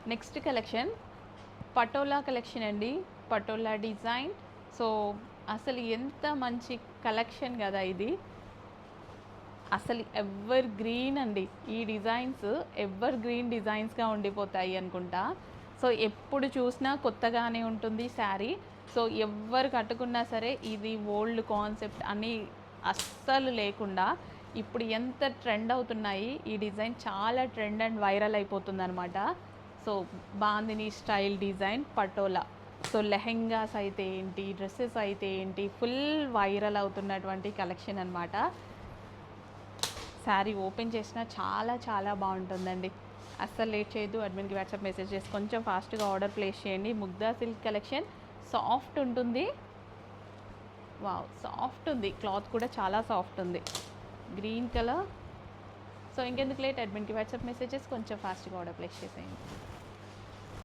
Next collection patola collection అండి. Patola design. So అసలు ఎంత మంచి కలెక్షన్ కదా ఇది. అసలు ఎవర్ గ్రీన్ అండి. ఈ డిజైన్స్ ఎవర్ గ్రీన్ డిజైన్స్గా ఉండిపోతాయి అనుకుంటా. సో ఎప్పుడు చూసినా కొత్తగానే ఉంటుంది శారీ. సో ఎవరు కట్టుకున్నా సరే ఇది ఓల్డ్ కాన్సెప్ట్ అని అస్సలు లేకుండా ఇప్పుడు ఎంత ట్రెండ్ అవుతున్నాయి. ఈ డిజైన్ చాలా ట్రెండ్ అండ్ వైరల్ అయిపోతుంది అనమాట. So bandhani style design patola. So lehengas అయితే ఏంటి, డ్రెస్సెస్ అయితే ఏంటి, ఫుల్ వైరల్ అవుతున్నటువంటి కలెక్షన్ అనమాట. శారీ ఓపెన్ చేసినా చాలా చాలా బాగుంటుందండి. అస్సలు లేట్ చేయొద్దు. అడ్మిన్కి వాట్సాప్ మెసేజ్ చేసి కొంచెం ఫాస్ట్గా ఆర్డర్ ప్లేస్ చేయండి. Mugdha silk collection. సాఫ్ట్ ఉంటుంది. వావ్, సాఫ్ట్ ఉంది. క్లాత్ కూడా చాలా సాఫ్ట్ ఉంది. Green colour. సో ఇంకెందుకు లేట్, అడ్మిన్కి వాట్సాప్ మెసేజెస్ కొంచెం ఫాస్ట్గా ఆర్డర్ ప్లేస్ చేసేయండి.